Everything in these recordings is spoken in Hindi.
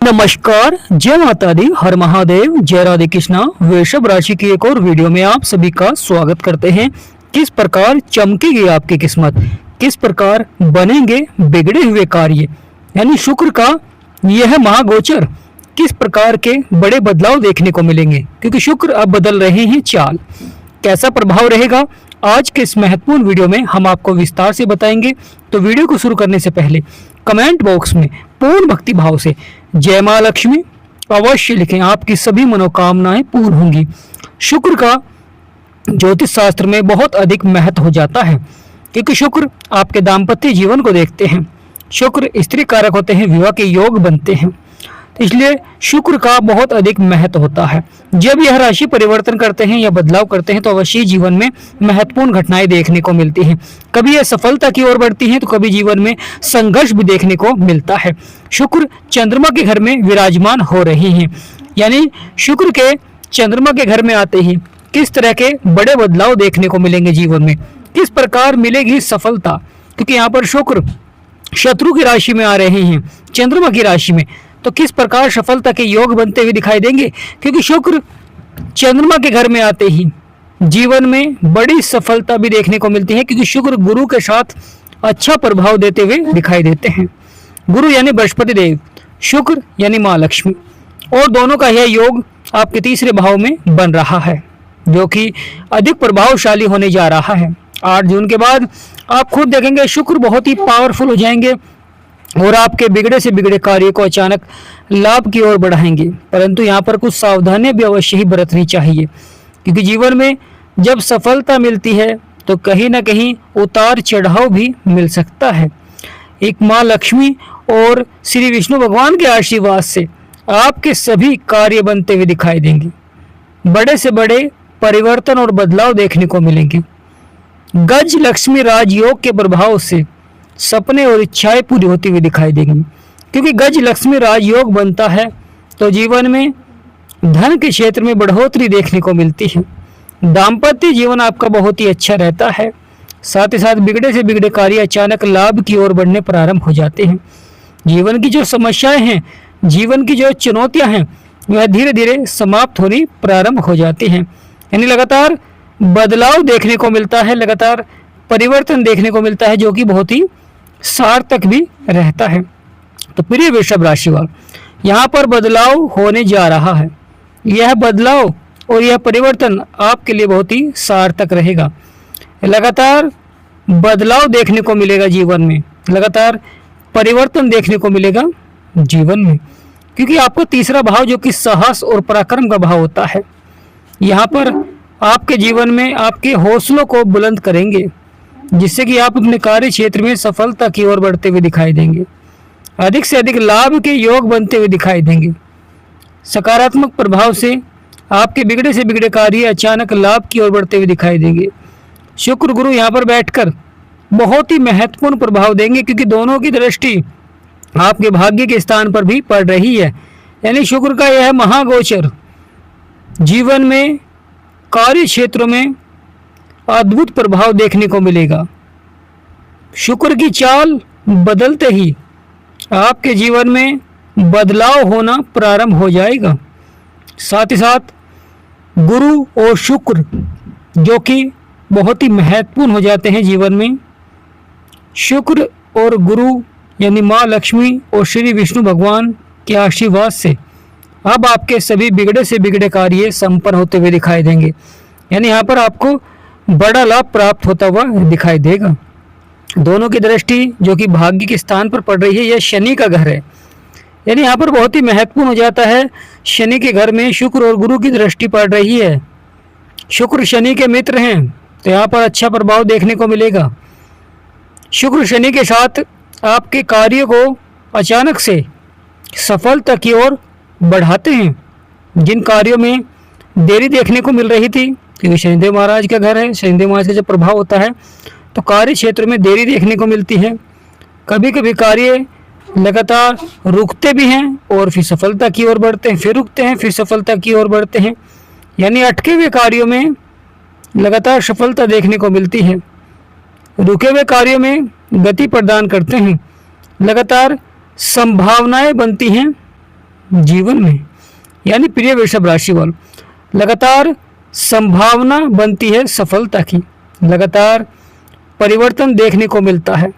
नमस्कार, जय माता दी, हर महादेव, जय राधे कृष्णा। वृषभ राशि की एक और वीडियो में आप सभी का स्वागत करते हैं। किस प्रकार चमकेगी आपकी किस्मत, किस प्रकार बनेंगे बिगड़े हुए कार्य, यानी शुक्र का यह महागोचर किस प्रकार के बड़े बदलाव देखने को मिलेंगे, क्योंकि शुक्र अब बदल रहे हैं चाल। कैसा प्रभाव रहेगा आज के इस महत्वपूर्ण वीडियो में हम आपको विस्तार से बताएंगे। तो वीडियो को शुरू करने से पहले कमेंट बॉक्स में पूर्ण भक्ति भाव से जय मां लक्ष्मी अवश्य लिखें, आपकी सभी मनोकामनाएं पूर्ण होंगी। शुक्र का ज्योतिष शास्त्र में बहुत अधिक महत्व हो जाता है, क्योंकि शुक्र आपके दाम्पत्य जीवन को देखते हैं। शुक्र स्त्री कारक होते हैं, विवाह के योग बनते हैं, तो इसलिए शुक्र का बहुत अधिक महत्व होता है। जब यह राशि परिवर्तन करते हैं या बदलाव करते हैं तो अवश्य जीवन में महत्वपूर्ण घटनाएं देखने को मिलती हैं। कभी यह सफलता की ओर बढ़ती हैं तो कभी जीवन में संघर्ष भी देखने को मिलता है। शुक्र चंद्रमा के घर में विराजमान हो रहे हैं, यानी शुक्र के चंद्रमा के घर में आते ही किस तरह के बड़े बदलाव देखने को मिलेंगे जीवन में, किस प्रकार मिलेगी सफलता, क्योंकि यहाँ पर शुक्र शत्रु की राशि में आ रहे हैं, चंद्रमा की राशि में, तो किस प्रकार सफलता के योग बनते हुए दिखाई देंगे। क्योंकि शुक्र चंद्रमा के घर में आते ही जीवन में बड़ी सफलता भी देखने को मिलती है, क्योंकि शुक्र गुरु के साथ अच्छा प्रभाव देते हुए दिखाई देते हैं। गुरु यानी बृहस्पति देव, शुक्र यानी मां लक्ष्मी, और दोनों का यह योग आपके तीसरे भाव में बन रहा है, जो कि अधिक प्रभावशाली होने जा रहा है। 8 जून के बाद आप खुद देखेंगे शुक्र बहुत ही पावरफुल हो जाएंगे और आपके बिगड़े से बिगड़े कार्य को अचानक लाभ की ओर बढ़ाएंगे। परंतु यहाँ पर कुछ सावधानियां भी अवश्य ही बरतनी चाहिए, क्योंकि जीवन में जब सफलता मिलती है तो कहीं ना कहीं उतार चढ़ाव भी मिल सकता है। एक माँ लक्ष्मी और श्री विष्णु भगवान के आशीर्वाद से आपके सभी कार्य बनते हुए दिखाई देंगे। बड़े से बड़े परिवर्तन और बदलाव देखने को मिलेंगे। गज लक्ष्मी राजयोग के प्रभाव से सपने और इच्छाएं पूरी होती हुई दिखाई देंगी, क्योंकि गज लक्ष्मी राजयोग बनता है तो जीवन में धन के क्षेत्र में बढ़ोतरी देखने को मिलती है। दाम्पत्य जीवन आपका बहुत ही अच्छा रहता है, साथ ही साथ बिगड़े से बिगड़े कार्य अचानक लाभ की ओर बढ़ने प्रारंभ हो जाते हैं। जीवन की जो समस्याएं हैं, जीवन की जो चुनौतियां हैं, वह धीरे धीरे समाप्त होनी प्रारंभ हो जाती हैं। यानी लगातार बदलाव देखने को मिलता है, लगातार परिवर्तन देखने को मिलता है, जो कि बहुत ही सार्थक भी रहता है। तो प्रिय वृषभ राशि वाले, यहाँ पर बदलाव होने जा रहा है। यह बदलाव और यह परिवर्तन आपके लिए बहुत ही सार्थक रहेगा। लगातार बदलाव देखने को मिलेगा जीवन में, लगातार परिवर्तन देखने को मिलेगा जीवन में, क्योंकि आपका तीसरा भाव जो कि साहस और पराक्रम का भाव होता है, यहाँ पर आपके जीवन में आपके हौसलों को बुलंद करेंगे, जिससे कि आप अपने कार्य क्षेत्र में सफलता की ओर बढ़ते हुए दिखाई देंगे। अधिक से अधिक लाभ के योग बनते हुए दिखाई देंगे। सकारात्मक प्रभाव से आपके बिगड़े से बिगड़े कार्य अचानक लाभ की ओर बढ़ते हुए दिखाई देंगे। शुक्र गुरु यहाँ पर बैठकर बहुत ही महत्वपूर्ण प्रभाव देंगे, क्योंकि दोनों की दृष्टि आपके भाग्य के स्थान पर भी पड़ रही है। यानी शुक्र का यह महागोचर जीवन में कार्य क्षेत्रों में अद्भुत प्रभाव देखने को मिलेगा। शुक्र की चाल बदलते ही आपके जीवन में बदलाव होना प्रारंभ हो जाएगा। साथ ही साथ गुरु और शुक्र जो कि बहुत ही महत्वपूर्ण हो जाते हैं जीवन में। शुक्र और गुरु यानी माँ लक्ष्मी और श्री विष्णु भगवान के आशीर्वाद से अब आपके सभी बिगड़े से बिगड़े कार्य संपन्न होते हुए दिखाई देंगे। यानी यहाँ पर आपको बड़ा लाभ प्राप्त होता हुआ दिखाई देगा। दोनों की दृष्टि जो कि भाग्य के स्थान पर पड़ रही है, यह शनि का घर है। यानी यहाँ पर बहुत ही महत्वपूर्ण हो जाता है। शनि के घर में शुक्र और गुरु की दृष्टि पड़ रही है। शुक्र शनि के मित्र हैं, तो यहाँ पर अच्छा प्रभाव देखने को मिलेगा। शुक्र शनि के साथ आपके कार्य को अचानक से सफलता की ओर बढ़ाते हैं। जिन कार्यों में देरी देखने को मिल रही थी, क्योंकि शनिदेव महाराज का घर है, शनिदेव महाराज का जब प्रभाव होता है तो कार्य क्षेत्र में देरी देखने को मिलती है। कभी कभी कार्य लगातार रुकते भी हैं और फिर सफलता की ओर बढ़ते हैं, फिर रुकते हैं, फिर सफलता की ओर बढ़ते हैं। यानी अटके हुए कार्यों में लगातार सफलता देखने को मिलती है। रुके हुए कार्यों में गति प्रदान करते हैं, लगातार संभावनाएं बनती हैं जीवन में, यानी प्रिय वृषभ राशि वालों, लगातार संभावना बनती है सफलता की, लगातार परिवर्तन देखने को मिलता है,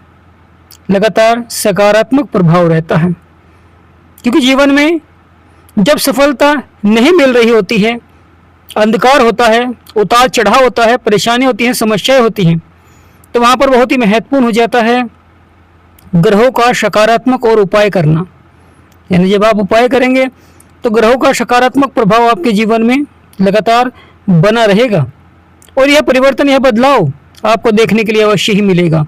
लगातार सकारात्मक प्रभाव रहता है। क्योंकि जीवन में जब सफलता नहीं मिल रही होती है, अंधकार होता है, उतार चढ़ाव होता है, परेशानी होती है, समस्याएं होती हैं, तो वहाँ पर बहुत ही महत्वपूर्ण हो जाता है ग्रहों का सकारात्मक और उपाय करना। यानी जब आप उपाय करेंगे तो ग्रहों का सकारात्मक प्रभाव आपके जीवन में लगातार बना रहेगा और यह परिवर्तन, यह बदलाव आपको देखने के लिए अवश्य ही मिलेगा,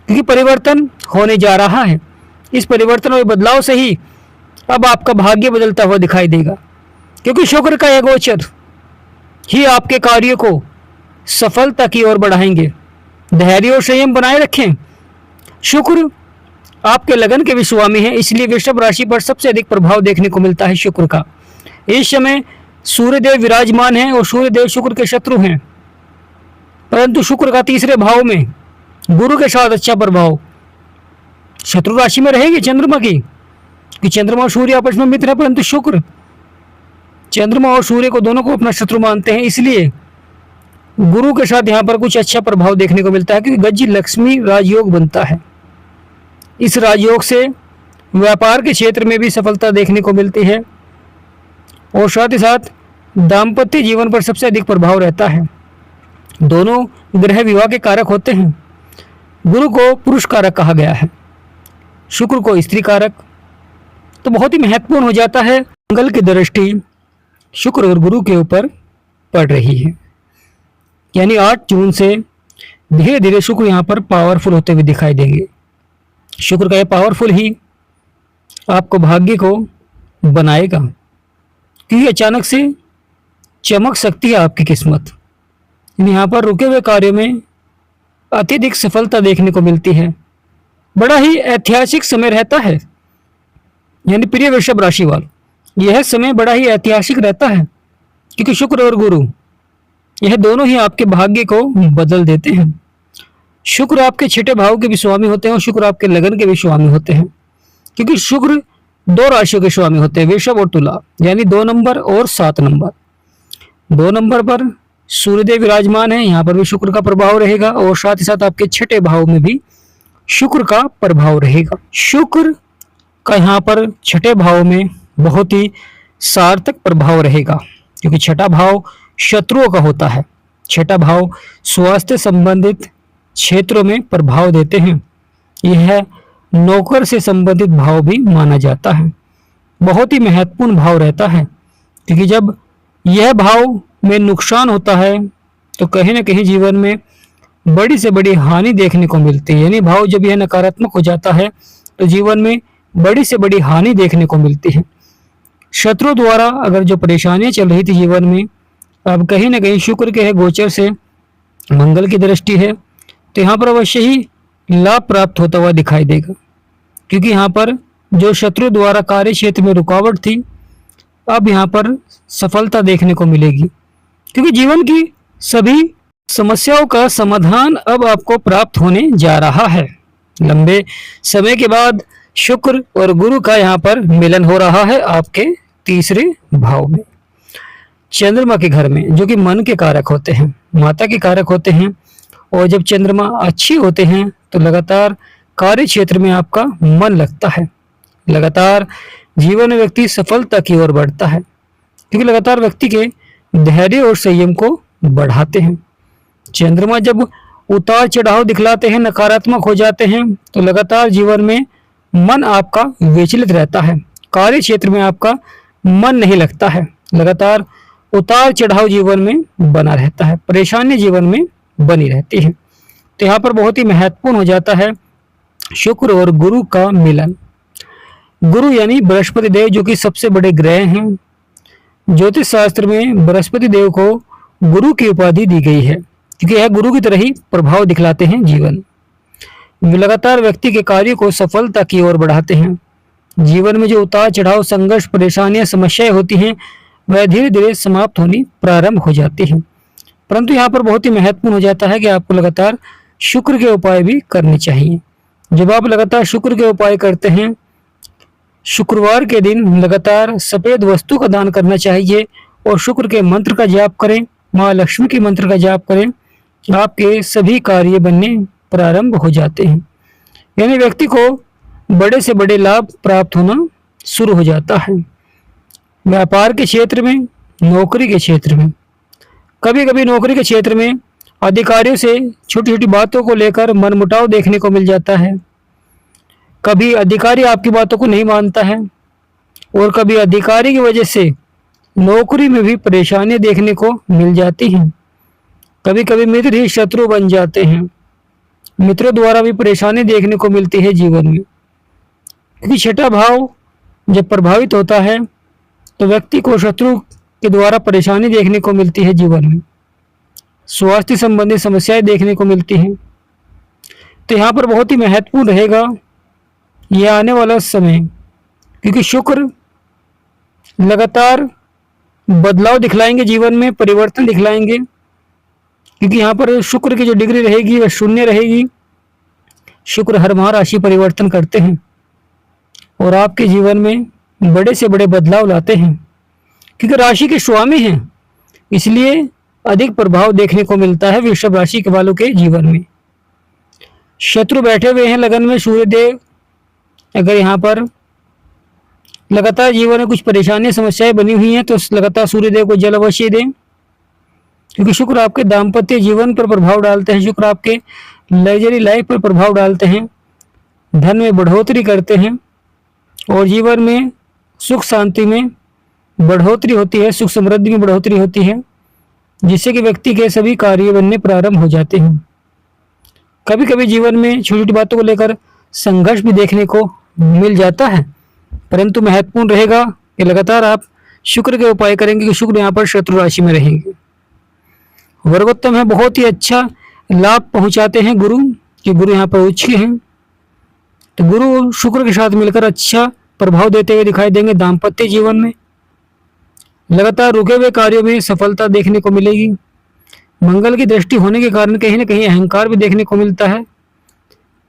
क्योंकि परिवर्तन होने जा रहा है। इस परिवर्तन और बदलाव से ही अब आपका भाग्य बदलता हुआ दिखाई देगा, क्योंकि शुक्र का यह गोचर ही आपके कार्यों को सफलता की ओर बढ़ाएंगे। धैर्य और संयम बनाए रखें। शुक्र आपके लगन के भी स्वामी है, इसलिए वृषभ राशि पर सबसे अधिक प्रभाव देखने को मिलता है शुक्र का। इस समय सूर्यदेव विराजमान हैं और सूर्यदेव शुक्र के शत्रु हैं, परंतु शुक्र का तीसरे भाव में गुरु के साथ अच्छा प्रभाव शत्रु राशि में रहेगी चंद्रमा की, कि चंद्रमा और सूर्य आपस में मित्र है, परंतु शुक्र चंद्रमा और सूर्य को दोनों को अपना शत्रु मानते हैं, इसलिए गुरु के साथ यहाँ पर कुछ अच्छा प्रभाव देखने को मिलता है, क्योंकि गज लक्ष्मी राजयोग बनता है। इस राजयोग से व्यापार के क्षेत्र में भी सफलता देखने को मिलती है और साथ ही साथ दाम्पत्य जीवन पर सबसे अधिक प्रभाव रहता है। दोनों ग्रह विवाह के कारक होते हैं। गुरु को पुरुष कारक कहा गया है, शुक्र को स्त्री कारक, तो बहुत ही महत्वपूर्ण हो जाता है। मंगल की दृष्टि शुक्र और गुरु के ऊपर पड़ रही है, यानी 8 जून से धीरे धीरे शुक्र यहाँ पर पावरफुल होते हुए दिखाई देंगे। शुक्र का यह पावरफुल ही आपको भाग्य को बनाएगा, क्योंकि अचानक से चमक सकती है आपकी किस्मत। यहाँ पर रुके हुए कार्यों में अत्यधिक सफलता देखने को मिलती है। बड़ा ही ऐतिहासिक समय रहता है, यानी प्रिय वृषभ राशि वालों, यह समय बड़ा ही ऐतिहासिक रहता है, क्योंकि शुक्र और गुरु यह दोनों ही आपके भाग्य को बदल देते हैं। शुक्र आपके छठे भाव के भी स्वामी होते हैं और शुक्र आपके लगन के भी स्वामी होते हैं, क्योंकि शुक्र 2 राशियों के स्वामी होते हैं, वृषभ और तुला, यानी 2 नंबर और 7 नंबर। 2 नंबर पर सूर्यदेव विराजमान है, यहाँ पर भी शुक्र का प्रभाव रहेगा और साथ ही साथ आपके छठे भाव में भी शुक्र का प्रभाव रहेगा। शुक्र का यहाँ पर छठे भाव में बहुत ही सार्थक प्रभाव रहेगा, क्योंकि छठा भाव शत्रुओं का होता है। छठा भाव स्वास्थ्य संबंधित क्षेत्रों में प्रभाव देते हैं। यह नौकर से संबंधित भाव भी माना जाता है। बहुत ही महत्वपूर्ण भाव रहता है, क्योंकि जब यह भाव में नुकसान होता है तो कहीं ना कहीं जीवन में बड़ी से बड़ी हानि देखने को मिलती है। यानी भाव जब यह नकारात्मक हो जाता है तो जीवन में बड़ी से बड़ी हानि देखने को मिलती है। शत्रु द्वारा अगर जो परेशानियां चल रही थी जीवन में, अब कहीं ना कहीं शुक्र के गोचर से मंगल की दृष्टि है, तो यहाँ पर अवश्य ही लाभ प्राप्त होता हुआ दिखाई देगा, क्योंकि यहाँ पर जो शत्रु द्वारा कार्य क्षेत्र में रुकावट थी, अब यहाँ पर सफलता देखने को मिलेगी, क्योंकि जीवन की सभी समस्याओं का समाधान अब आपको प्राप्त होने जा रहा है। लंबे समय के बाद शुक्र और गुरु का यहाँ पर मिलन हो रहा है आपके तीसरे भाव में, चंद्रमा के घर में, जो कि मन के कारक होते हैं, माता के कारक होते हैं। और जब चंद्रमा अच्छी होते हैं तो लगातार कार्य क्षेत्र में आपका मन लगता है, लगातार जीवन में व्यक्ति सफलता की ओर बढ़ता है, क्योंकि लगातार व्यक्ति के धैर्य और संयम को बढ़ाते हैं। चंद्रमा जब उतार चढ़ाव दिखलाते हैं, नकारात्मक हो जाते हैं, तो लगातार जीवन में मन आपका विचलित रहता है, कार्य क्षेत्र में आपका मन नहीं लगता है, लगातार उतार चढ़ाव जीवन में बना रहता है, परेशानी जीवन में बनी रहती है। तो यहाँ पर बहुत ही महत्वपूर्ण हो जाता है शुक्र और गुरु का मिलन। गुरु यानी बृहस्पति देव, जो कि सबसे बड़े ग्रह हैं। ज्योतिष शास्त्र में बृहस्पति देव को गुरु की उपाधि दी गई है, क्योंकि यह गुरु की तरह ही प्रभाव दिखलाते हैं जीवन में, लगातार व्यक्ति के कार्य को सफलता की ओर बढ़ाते हैं। जीवन में जो उतार चढ़ाव, संघर्ष, परेशानियां, समस्याएं होती हैं, वह धीरे धीरे समाप्त होनी प्रारंभ हो जाती है। परंतु यहाँ पर बहुत ही महत्वपूर्ण हो जाता है कि आपको लगातार शुक्र के उपाय भी करने चाहिए। जब आप लगातार शुक्र के उपाय करते हैं शुक्रवार के दिन लगातार सफेद वस्तु का दान करना चाहिए और शुक्र के मंत्र का जाप करें, माँ लक्ष्मी के मंत्र का जाप करें। आपके सभी कार्य बनने प्रारंभ हो जाते हैं, यानी व्यक्ति को बड़े से बड़े लाभ प्राप्त होना शुरू हो जाता है। व्यापार के क्षेत्र में, नौकरी के क्षेत्र में, कभी कभी नौकरी के क्षेत्र में अधिकारियों से छोटी छोटी बातों को लेकर मनमुटाव देखने को मिल जाता है। कभी अधिकारी आपकी बातों को नहीं मानता है और कभी अधिकारी की वजह से नौकरी में भी परेशानियां देखने को मिल जाती हैं। कभी कभी मित्र ही शत्रु बन जाते हैं, मित्रों द्वारा भी परेशानी देखने को मिलती है जीवन में। क्योंकि छठा भाव जब प्रभावित होता है तो व्यक्ति को शत्रु के द्वारा परेशानी देखने को मिलती है जीवन में, स्वास्थ्य संबंधी समस्याएं देखने को मिलती हैं। तो यहाँ पर बहुत ही महत्वपूर्ण रहेगा यह आने वाला समय, क्योंकि शुक्र लगातार बदलाव दिखलाएंगे, जीवन में परिवर्तन दिखलाएंगे। क्योंकि यहाँ पर शुक्र की जो डिग्री रहेगी वह शून्य रहेगी। शुक्र हर माह राशि परिवर्तन करते हैं और आपके जीवन में बड़े से बड़े बदलाव लाते हैं। क्योंकि राशि के स्वामी हैं, इसलिए अधिक प्रभाव देखने को मिलता है वृषभ राशि के वालों के जीवन में। शत्रु बैठे हुए हैं लगन में, सूर्यदेव अगर यहाँ पर लगातार जीवन में कुछ परेशानियां समस्याएं बनी हुई हैं तो लगातार सूर्यदेव को जल अवश्य दें। क्योंकि शुक्र आपके दाम्पत्य जीवन पर प्रभाव डालते हैं, शुक्र आपके लग्जरी लाइफ पर प्रभाव डालते हैं, धन में बढ़ोतरी करते हैं और जीवन में सुख शांति में बढ़ोतरी होती है, सुख समृद्धि में बढ़ोतरी होती है, जिससे कि व्यक्ति के सभी कार्य बनने प्रारंभ हो जाते हैं। कभी कभी जीवन में छोटी छोटी बातों को लेकर संघर्ष भी देखने को मिल जाता है, परंतु महत्वपूर्ण रहेगा कि लगातार आप शुक्र के उपाय करेंगे कि शुक्र यहाँ पर शत्रु राशि में रहेंगे। वर्गोत्तम है, बहुत ही अच्छा लाभ पहुंचाते हैं गुरु, कि गुरु यहाँ पर उच्च हैं, तो गुरु शुक्र के साथ मिलकर अच्छा प्रभाव देते हुए दिखाई देंगे। दाम्पत्य जीवन में लगातार रुके हुए कार्यों में सफलता देखने को मिलेगी। मंगल की दृष्टि होने के कारण कहीं ना कहीं अहंकार भी देखने को मिलता है,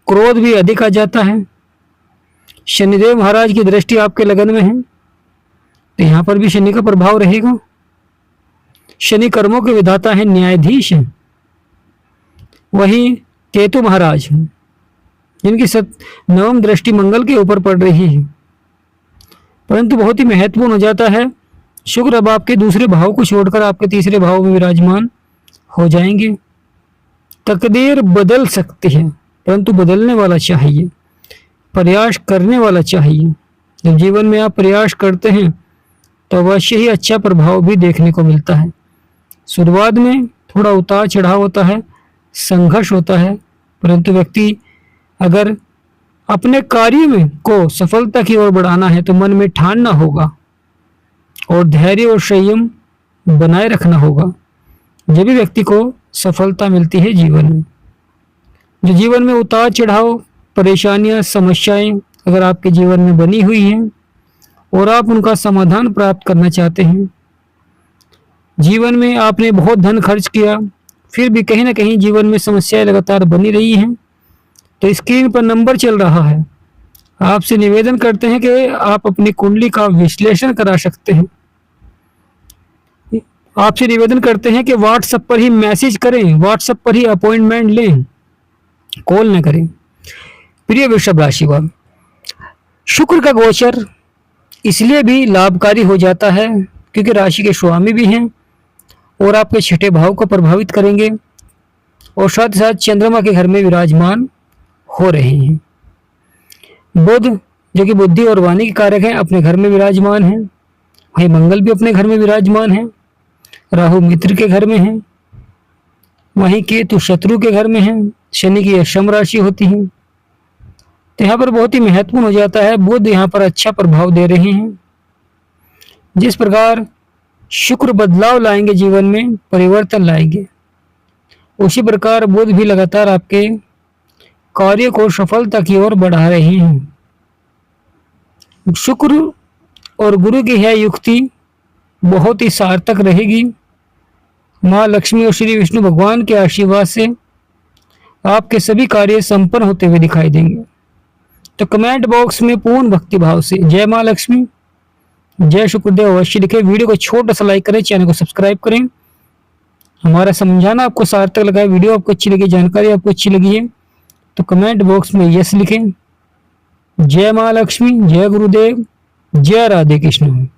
क्रोध भी अधिक आ जाता है। शनिदेव महाराज की दृष्टि आपके लगन में है तो यहाँ पर भी शनि का प्रभाव रहेगा। शनि कर्मों के विधाता है, न्यायाधीश हैं। वहीं केतु महाराज हैं जिनकी नवम दृष्टि मंगल के ऊपर पड़ रही है, परंतु बहुत ही महत्वपूर्ण हो जाता है शुक्र अब आपके दूसरे भाव को छोड़कर आपके तीसरे भाव में विराजमान हो जाएंगे। तकदीर बदल सकती है, परंतु बदलने वाला चाहिए, प्रयास करने वाला चाहिए। जब जीवन में आप प्रयास करते हैं तो अवश्य ही अच्छा प्रभाव भी देखने को मिलता है। शुरुआत में थोड़ा उतार चढ़ाव होता है, संघर्ष होता है, परंतु व्यक्ति अगर अपने कार्य में को सफलता की ओर बढ़ाना है तो मन में ठानना होगा और धैर्य और संयम बनाए रखना होगा, जब भी व्यक्ति को सफलता मिलती है जीवन में। जो जीवन में उतार चढ़ाव, परेशानियां, समस्याएं अगर आपके जीवन में बनी हुई हैं और आप उनका समाधान प्राप्त करना चाहते हैं, जीवन में आपने बहुत धन खर्च किया फिर भी कहीं ना कहीं जीवन में समस्याएं लगातार बनी रही हैं, तो स्क्रीन पर नंबर चल रहा है, आपसे निवेदन करते हैं कि आप अपनी कुंडली का विश्लेषण करा सकते हैं। आपसे निवेदन करते हैं कि व्हाट्सएप पर ही मैसेज करें, व्हाट्सएप पर ही अपॉइंटमेंट लें, कॉल न करें। प्रिय वृषभ राशि वाले, शुक्र का गोचर इसलिए भी लाभकारी हो जाता है क्योंकि राशि के स्वामी भी हैं और आपके छठे भाव को प्रभावित करेंगे और साथ ही साथ चंद्रमा के घर में विराजमान हो रहे हैं। बुध जो कि बुद्धि और वाणी के कारक हैं अपने घर में विराजमान हैं, वहीं मंगल भी अपने घर में विराजमान है, राहु मित्र के घर में है, वहीं केतु शत्रु के घर में है, शनि की अक्षम राशि होती है। तो यहाँ पर बहुत ही महत्वपूर्ण हो जाता है, बुध यहाँ पर अच्छा प्रभाव दे रहे हैं। जिस प्रकार शुक्र बदलाव लाएंगे, जीवन में परिवर्तन लाएंगे, उसी प्रकार बुध भी लगातार आपके कार्य को सफलता की ओर बढ़ा रहे हैं। शुक्र और गुरु की यह युक्ति बहुत ही सार्थक रहेगी। माँ लक्ष्मी और श्री विष्णु भगवान के आशीर्वाद से आपके सभी कार्य संपन्न होते हुए दिखाई देंगे। तो कमेंट बॉक्स में पूर्ण भक्ति भाव से जय माँ लक्ष्मी, जय शुक्रदेव अवश्य लिखे। वीडियो को छोटा सा लाइक करें, चैनल को सब्सक्राइब करें। हमारा समझाना आपको सार्थक लगा है, वीडियो आपको अच्छी लगी, जानकारी आपको अच्छी लगी है तो कमेंट बॉक्स में यस लिखें। जय माँ लक्ष्मी, जय गुरुदेव, जय राधे कृष्ण।